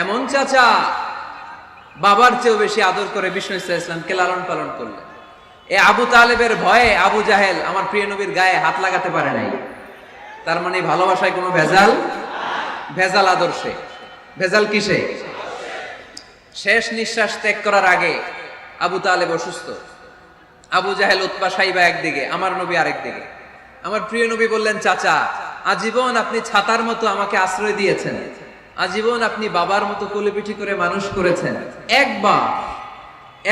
এমন চাচা বাবার চেয়েও বেশি আদর করে বিষ্ণু ইসলামকে লালন পালন করলেন। এ আবু তালেবের ভয়ে আবু জাহেল আমার প্রিয় নবীর গায়ে হাত লাগাতে পারে নাই। তার মানে ভালোবাসায় কোনো ভেজাল, ভেজাল আদর্শে। ভেজাল কিসে? শেষ নিঃশ্বাস ত্যাগ করার আগে আবু তালেব অসুস্থ, আবু জাহেল উতবা সাইবা একদিকে, আমার নবী আরেক দিকে। আমার প্রিয় নবী বললেন, চাচা আজীবন আপনি ছাতার মতো আমাকে আশ্রয় দিয়েছেন, আজীবন আপনি বাবার মতো কোলেপিঠি করে মানুষ করেছেন,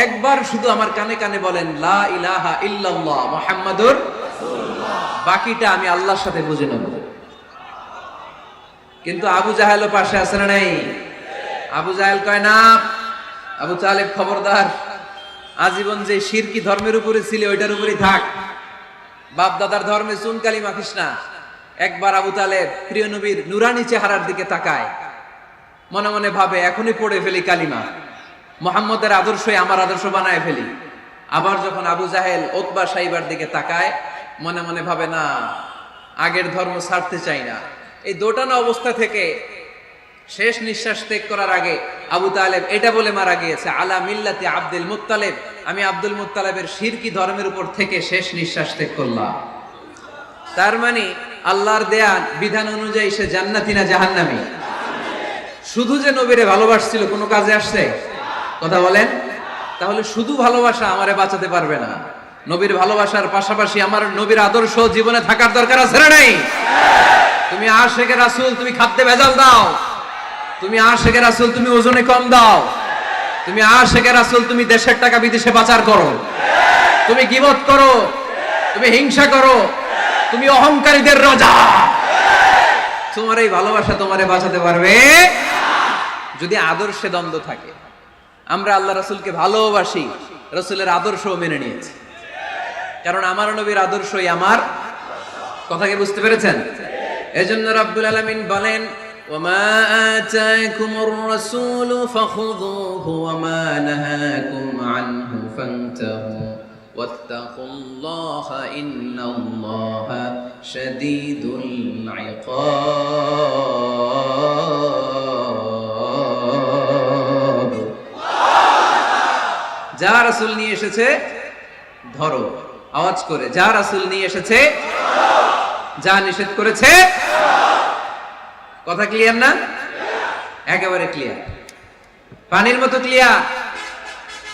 একবার শুধু আমার কানে কানে বলেন লা ইলাহা ইল্লাল্লাহ মুহাম্মাদুর রাসূলুল্লাহ, বাকিটা আমি আল্লাহর সাথে বুঝে নেব। কিন্তু আবু জাহেলও পাশে আছে না নাই? আবু জাহেল কয় না, আবু তালেব খবরদার, আজীবন যে শিরকি ধর্মের উপরে ছিল ওইটার উপরেই থাক, বাপ দাদার ধর্মে চুন কালি মাখিস না। একবার আবু তালেব প্রিয় নবীর নুরানি চেহারার দিকে তাকায়, মনে মনে ভাবে এখনই পড়ে ফেলি কালিমা, মুহাম্মদের আদর্শই আমার আদর্শ বানায় ফেলি। আবার যখন আবু জাহেল উতবা সাইবার দিকে তাকায়, মনে মনে ভাবে না, আগের ধর্ম ছাড়তে চাই না। এই দোটানা অবস্থা থেকে শেষ নিঃশ্বাস ত্যাগ করার আগে আবু তালেব এটা বলে মারা গিয়েছে, আলা মিল্লাতি আব্দুল মুত্তালিব, আমি আব্দুল মুত্তালিবের শিরকি ধর্মের উপর থেকে শেষ নিঃশ্বাস ত্যাগ করলাম। তার মানে আল্লাহর দেয়া বিধান অনুযায়ী সে জান্নাতি না জাহান্নামী? শুধু যে নবীরে ভালোবাসছিল কোনো কাজে আসছে? কথা বলেন। তাহলে শুধু ভালোবাসা আমারে বাঁচাতে পারবে না। নবীর ভালোবাসার পাশাপাশি আমার নবীর আদর্শ জীবনে থাকার দরকার আছে না নাই? তুমি আশিকে রাসূল, তুমি খাদ্যে ভেজাল দাও, তুমি আশিকে রাসূল, তুমি ওজনে কম দাও, তুমি আশিকে রাসূল, তুমি দেশের টাকা বিদেশে পাচার করো, তুমি গীবত করো, তুমি হিংসা করো, তুমি অহংকারীদের রাজা, তোমার এই ভালোবাসা তোমারে বাঁচাতে পারবে যদি আদর্শে দ্বন্দ্ব থাকে। আমরা আল্লাহ রাসূলকে ভালোবাসি, রাসূলের আদর্শও মেনে নিয়েছি, কারণ আমার নবীর আদর্শই আমার। কথাকে বুঝতে পেরেছেন? এজন্য রাব্বুল আলামিন বলেন, ওয়ামা আতাকুমুর রাসূলু ফাখুযুহু ওয়ামা নাহাকুম আনহু ফান্তাহু ওয়াত্তাকুল্লাহা ইন্নাল্লাহা শাদীদুল ইকাব। যা রাসূল নিয়ে এসেছে ধরো, আওয়াজ করে, যা রাসূল নিয়ে এসেছে, যা নিষেধ করেছে। কথা ক্লিয়ার না? একেবারে ক্লিয়ার, পানির মতো ক্লিয়ার।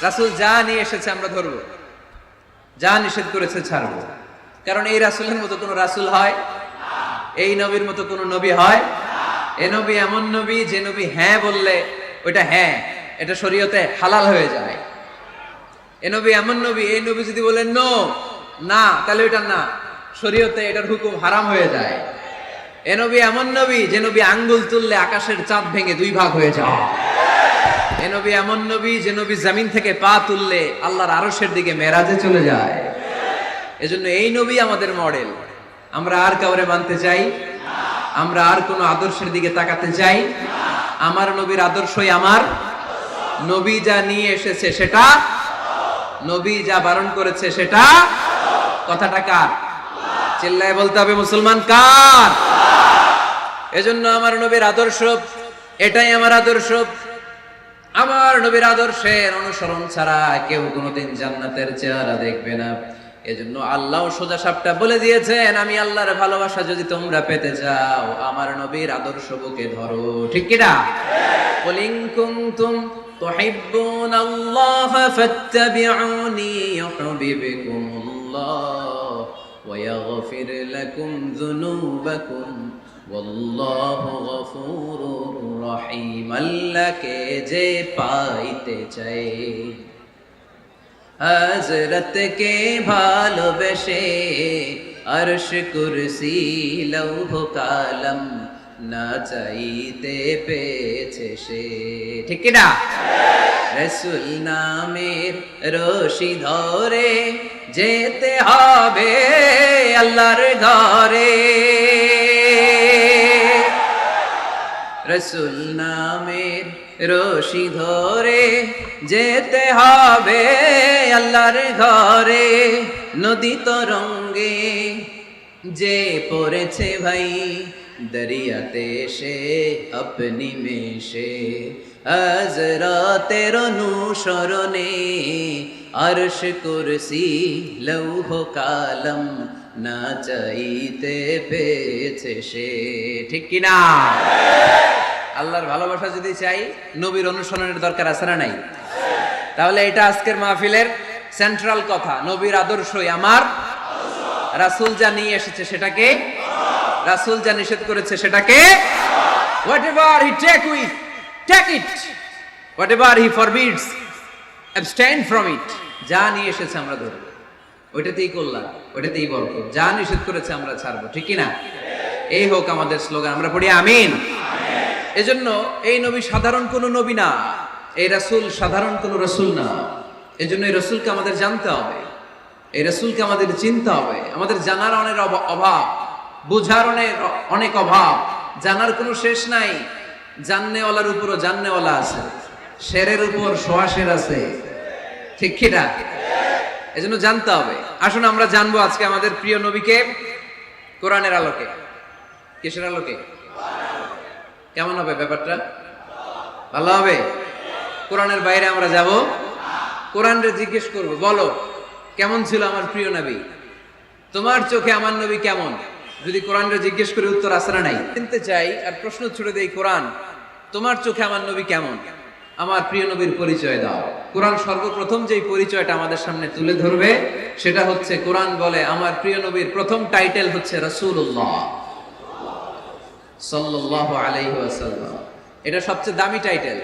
রাসূল যা নিয়ে এসেছে আমরা ধরবো, যা নিষেধ করেছে ছাড়বো। কারণ এই রাসূলের মতো কোন রাসূল হয়? এই নবীর মতো কোন নবী হয়? এই নবী এমন নবী যে নবী হ্যাঁ বললে ওইটা হ্যাঁ, এটা শরীয়তে হালাল হয়ে যায়। এই নবী এমন নবী, এই নবী যদি বলেন নো, না, তাহলে ওইটা না, শরীয়তে এটার হুকুম হারাম হয়ে যায়। এ নবী এমন নবী যে নবী আঙ্গুল তুললে আকাশের চাঁদ ভেঙে দুই ভাগ হয়ে যায়। এ নবী এমন নবী যে নবী জমিন থেকে পা তুললে আল্লাহর আরশের দিকে মেরাজে চলে যায়। এজন্য এই নবী আমাদের মডেল। আমরা আর কাউরে মানতে চাই? আমরা আর কোন আদর্শের দিকে তাকাতে চাই? আমার নবীর আদর্শই আমার। নবী যা নিয়ে এসেছে সেটা, নবী যা বারণ করেছে সেটা। কথাটা কার? চিল্লায় বলতে হবে, মুসলমান কার? এজন্য আমার নবীর আদর্শ এটাই আমার আদর্শ। আমার নবীর আদর্শের অনুসরণ ছাড়া কেউ কোনোদিন জান্নাতের চেহারা দেখবে না। এজন্য আল্লাহ সোজা সাপটা বলে দিয়েছেন, আমি আল্লাহর ভালোবাসা যদি তোমরা পেতে চাও আমার নবীর আদর্শ বুকে ধরো। ঠিক কিনা? কুল ইন কুনতুম তুহিব্বুনাল্লাহ ফাত্তাবিউনি ইউহিব্বুকুমুল্লাহ ওয়া ইয়াগফির লাকুম যুনুবাকুম ওয়াল্লাহু গফুরুর রহিম। আল্লাহকে যে পাইতে চায়, হযরতকে ভালোবেসে আরশ কুরসি লৌহ কালাম না চাইতে পেয়েছে সে। ঠিক কি না? রাসূল নামের রশি ধরে যেতে হবে আল্লাহর ঘরে। রাসূল নামের রশি ধরে যেতে হবে আল্লাহর ঘরে। নদী তরঙ্গে যে পড়েছে ভাই দরিয়াতে সে আপনি মেশে হযরতের অনুসরণে আরশ কুরসি লৌহ কালম না চাইতে পেয়েছে সে। ঠিক কি না? আল্লাহর ভালোবাসা যদি চাই, নবীর অনুসরণের দরকার আছে না নাই? তাহলে এটা আজকের মাহফিলের সেন্ট্রাল কথা। নবীর আদর্শই আমার, রাসূল যা নিয়ে এসেছে সেটাকে, রাসূল যা নিষেধ করেছে সেটাকে, whatever he take it, whatever he forbids, abstain from it। যা নিয়ে এসেছে আমরা ধরব, ওইটাতেই কল্যাণ, ওইটাতেই বরকত। যা নিষেধ করেছে আমরা ছাড়বো। ঠিক কি না? এই হোক আমাদের স্লোগান। আমরা পড়ি আমিন। এজন্য এই নবী সাধারণ কোনো নবী না, এই রাসূল সাধারণ কোনো রাসূল না। এজন্য এই রাসূলকে আমাদের জানতে হবে, এই রাসূলকে আমাদের চিনতে হবে। আমাদের জানার অনেক অভাব, বুঝার অনেক অভাব, জানার কোনো শেষ নাই। জাননেওয়ালার উপরও জাননেওয়ালা আছে, শেরের উপর সোয়া শের আছে। ঠিক কি না? এজন্য জানতে হবে। আসুন আমরা জানবো আজকে আমাদের প্রিয় নবীকে কোরআনের আলোকে। কিসের আলোকে? কেমন হবে ব্যাপারটা? ভালো হবে? কোরআনের বাইরে আমরা যাব, কোরআনরে জিজ্ঞেস করব, বলো কেমন ছিল আমার প্রিয় নবী, তোমার চোখে আমার নবী কেমন? যদি কোরআনরে জিজ্ঞেস করে উত্তর আসে না নাই, চিনতে চাই আর প্রশ্ন ছুড়ে দেই, কোরআন তোমার চোখে আমার নবী কেমন? আমার প্রিয় নবীর পরিচয় দাও। কোরআন সর্বপ্রথম যেই পরিচয়টা আমাদের সামনে তুলে ধরবে সেটা হচ্ছে, কোরআন বলে আমার প্রিয় নবীর প্রথম টাইটেল হচ্ছে রাসূলুল্লাহ সাল্লাল্লাহু আলাইহি ওয়াসাল্লাম। এটা সবচেয়ে দামি টাইটেল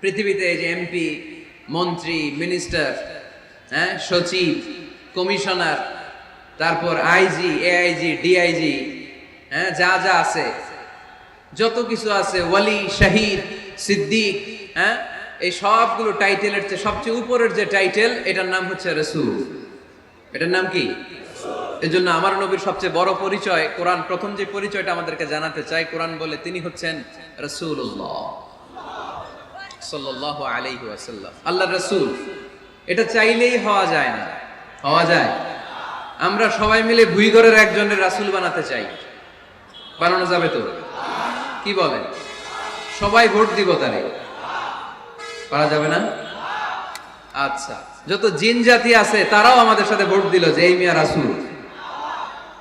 পৃথিবীতে। এই যে এমপি, মন্ত্রী, মিনিস্টার, সচিব, কমিশনার, তারপর আইজি, এআইজি, ডিআইজি, যা যা আছে, যত কিছু আছে, ওয়ালি, শহীদ, সিদ্দিক, এই সবগুলো টাইটেলের চেয়ে সবচেয়ে উপরের যে টাইটেল, এটার নাম হচ্ছে রাসূল। এটার নাম কি? এজন্য আমার নবীর সবচেয়ে বড় পরিচয়, কোরআন প্রথম যে পরিচয়টা আমাদেরকে জানাতে চাই, কোরআন বলে তিনি হচ্ছেন রাসূলুল্লাহ সাল্লাল্লাহু আলাইহি ওয়াসাল্লাম, আল্লাহর রাসূল। এটা চাইলেই হওয়া যায় না, হওয়া যায়? আমরা সবাই মিলে ভুইগরের একজনের রাসূল বানাতে চাই, বানানো যাবে তো? কি বলেন? সবাই ভোট দিব তারে, পারা যাবে না? আচ্ছা, যত জিন জাতি আছে তারাও আমাদের সাথে ভোট দিল যে এই মিয়া রাসূল।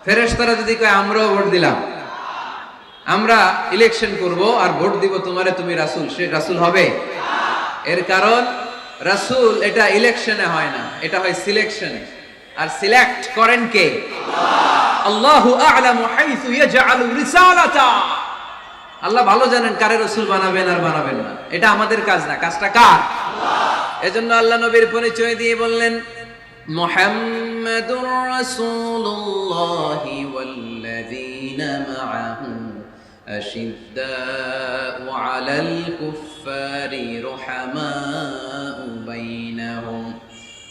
ফেরেশতারা যদি কয় আমরাও ভোট দিলাম, আমরা ইলেকশন করব আর ভোট দিব তোমারে, তুমি রাসূল, সে রাসূল হবে? এর কারণ রাসূল এটা ইলেকশনে হয় না, এটা হয় সিলেকশনে। আর সিলেক্ট করেন কে? আল্লাহু আ'লামু হাইসু ইয়াজআলু রিসালাতা। আল্লাহ ভালো জানেন কারে রাসূল বানাবেন আর বানাবেন না। এটা আমাদের কাজ না, কাজটা কার? এজন্য আল্লাহ নবীর পরিচয় দিয়ে বললেন, মুহাম্মাদুর রাসূলুল্লাহি ওয়াল্লাযীনা মা'আহু আশিদ্দাউ আলাল কুফফারি রুহামাউ বাইনাহুম।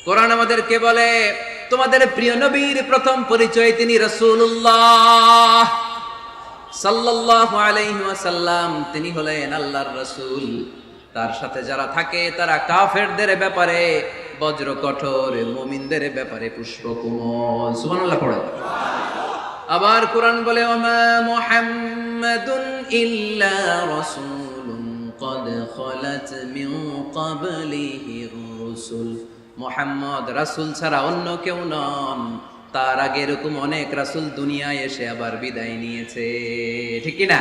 কোরআন আমাদেরকে বলে তোমাদের প্রিয় নবীর প্রথম পরিচয় তিনি রাসূলুল্লাহ সাল্লাল্লাহু আলাইহি ওয়াসাল্লাম। তিনি হলেন আল্লাহর রাসূল। তার সাথে যারা থাকে তারা কাফেরদের ব্যাপারে বজ্র কঠোর, মুমিনদের ব্যাপারে পুষ্পকুমল। সুবহানাল্লাহ পড়ে। আবার কোরআন বলে, ওমা মুহাম্মাদুন ইল্লা রাসূলুন ক্বাদ খালাত মিন ক্বাবলিহির রাসূল। মুহাম্মদ রাসূল ছাড়া অন্য কেউ নন, তার আগে এরকম অনেক রাসূল দুনিয়ায় এসে আবার বিদায় নিয়েছে। ঠিক কি না?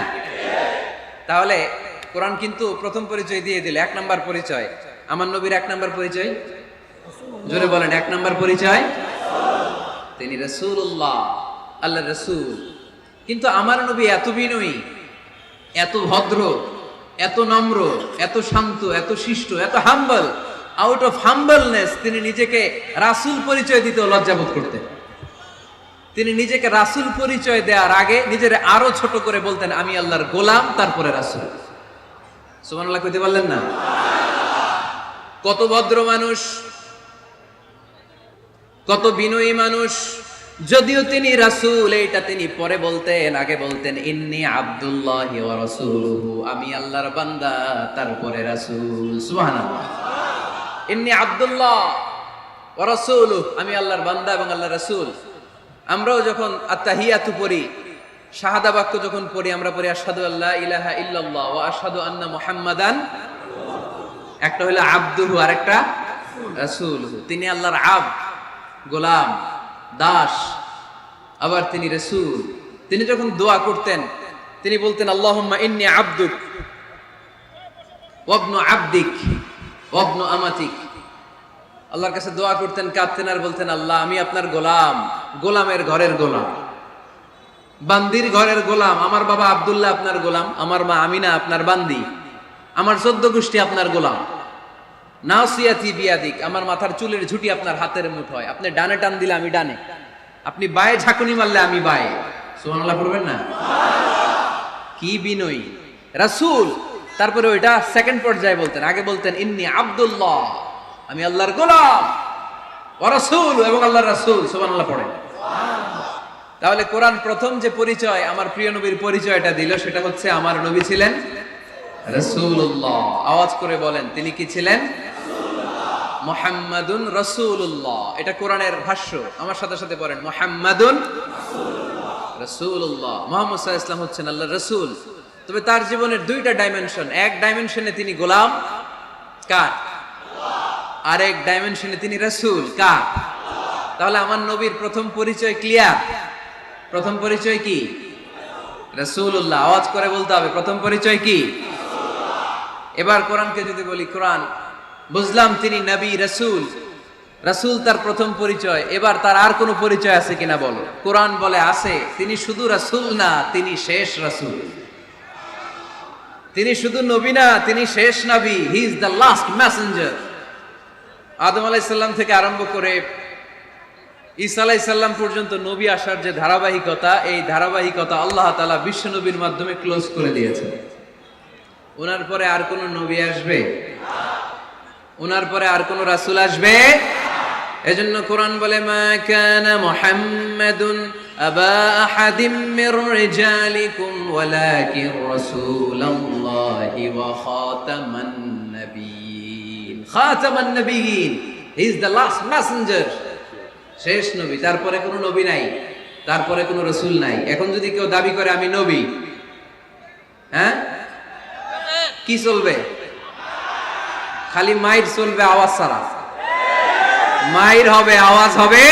তাহলে কোরআন কিন্তু প্রথম পরিচয় দিয়ে দিল, এক নাম্বার পরিচয়। আমার নবীর এক নাম্বার পরিচয়, জোরে বলেন, এক নাম্বার পরিচয় তিনি রাসূলুল্লাহ, আল্লাহর রাসূল। কিন্তু আমার নবী এত বিনয়ী, এত ভদ্র, এত নম্র, এত শান্ত, এত শিষ্ট, এত হাম্বল। আউট অফ হাম্বলনেস তিনি নিজেকে রাসূল পরিচয় দিতে লজ্জাবোধ করতেন। তিনি নিজেকে রাসূল পরিচয় দেওয়ার আগে নিজের আরো ছোট করে বলতেন, আমি আল্লাহর গোলাম, তারপরে রাসূল। সুবহানাল্লাহ কইতে পারলেন না? কত ভদ্র মানুষ, কত বিনয়ী মানুষ। যদিও তিনি রাসূল, এইটা তিনি পরে বলতেন, আগে বলতেন ইন্নী আব্দুল্লাহি ওয়া রাসূলুহু, আমি আল্লাহর বান্দা, তারপরে রাসূল। সুবহানাল্লাহ। ইন্নী আব্দুল্লাহ ওয়া রাসূলুহু, আমি আল্লাহর বান্দা এবং আল্লাহর রাসূল। আমরাও যখন আত্তাহিয়াতু পড়ি, শাহাদা বাক্য যখন পড়ি আমরা পড়ি আশহাদু আল্লা ইলাহা ইল্লাল্লাহ ওয়া আশহাদু আন্না মুহাম্মাদান, একটা হলো আব্দুহু আর একটা রাসূলুহু। তিনি আল্লাহর আবদ, গোলাম, দাস, আবার তিনি রাসূল। তিনি যখন দোয়া করতেন তিনি বলতেন আল্লাহুম্মা ইন্নী আবদুক ওয়া ইবনু আবদিক ওয়া ইবনু আমাতিক। আল্লাহর কাছে দোয়া করতেন, কাঁদতেন আর বলতেন আল্লাহ আমি আপনার গোলাম, গোলামের ঘরের গোলাম, বান্দির ঘরের গোলাম। আমার বাবা আব্দুল্লাহ আপনার গোলাম, আমার মা আমিনা আপনার বান্দি, আমার 14 গোষ্ঠী আপনার গোলাম। নাসিয়াতি বিয়াদিক, আমার মাথার চুলের ঝুঁটি আপনার হাতের মুঠোয়, আপনি ডানে টান দিলে আমি ডানে, আপনি বায়ে ঝাঁকুনি মারলে আমি বায়ে। সুবহানাল্লাহ পড়বেন না? কি বিনয়ী রাসূল। তারপরে ওইটা সেকেন্ড পর্যায়ে বলতেন, আগে বলতেন ইন্নী আব্দুল্লাহ, আমি আল্লাহর গোলাম, ওয়া রাসূল, এবং আল্লাহর রাসূল। সুবহানাল্লাহ পড়েন। তাহলে কোরআন প্রথম যে পরিচয় আমার প্রিয় নবীর পরিচয়টা দিল সেটা হচ্ছে আমার নবী ছিলেন রাসূলুল্লাহ। আওয়াজ করে বলেন তিনি কি ছিলেন? মুহাম্মাদুন রাসূলুল্লাহ। এটা কোরআনের ভাষ্য, আমার সাথে সাথে পড়েন মুহাম্মাদুন রাসূলুল্লাহ। মুহাম্মদ সাল্লাল্লাহু আলাইহি ওয়াসাল্লাম হচ্ছেন আল্লাহর রাসূল। তবে তার জীবনের দুইটা ডাইমেনশন, এক ডাইমেনশনে তিনি গোলাম কার, আর এক ডাইমেনশনে তিনি রাসূল কার। তাহলে আমার নবীর প্রথম পরিচয় ক্লিয়ার। প্রথম পরিচয় কি? রাসূলুল্লাহ। আওয়াজ করে বলতে হবে প্রথম পরিচয় কি? এবার কোরআনকে যদি বলি, কোরআন বুঝলাম তিনি নবী রাসূল, রাসূল তার প্রথম পরিচয়, এবার তার আর কোনো পরিচয় আছে কিনা বলো। কোরআন বলে আছে, তিনি শুধু রাসূল না, তিনি শেষ রাসূল। তিনি শুধু নবী না, তিনি শেষ নবী। He is the last messenger. আদম আলাইহিস সালাম থেকে আরম্ভ করে ঈসা আলাইহিস সালাম পর্যন্ত নবী আসার যে ধারাবাহিকতা, এই ধারাবাহিকতা আল্লাহ তাআলা বিশ্ব নবীর মাধ্যমে ক্লোজ করে দিয়েছেন। ওনার পরে আর কোন নবী আসবে? ওনার পরে আর কোন রাসূল আসবে? এজন্য কোরআন বলে মা কানা মুহাম্মাদুন আবা আহাদিম মির রিজালিকুম ওয়ালাকিন রাসূলুল্লাহি ওয়া খাতামান নাবিয়্যিন। খাতামান নাবিয়্যিন, he is the last messenger, শেষ নবী। তারপরে কোনো নবী নাই, তারপরে কোনো রাসূল নাই। এখন যদি কেউ দাবি করে আমি নবী, হ্যাঁ কি চলবে? খালি মাইর চলবে, আওয়াজ ছাড়া। মাইর হবে, আওয়াজ হবে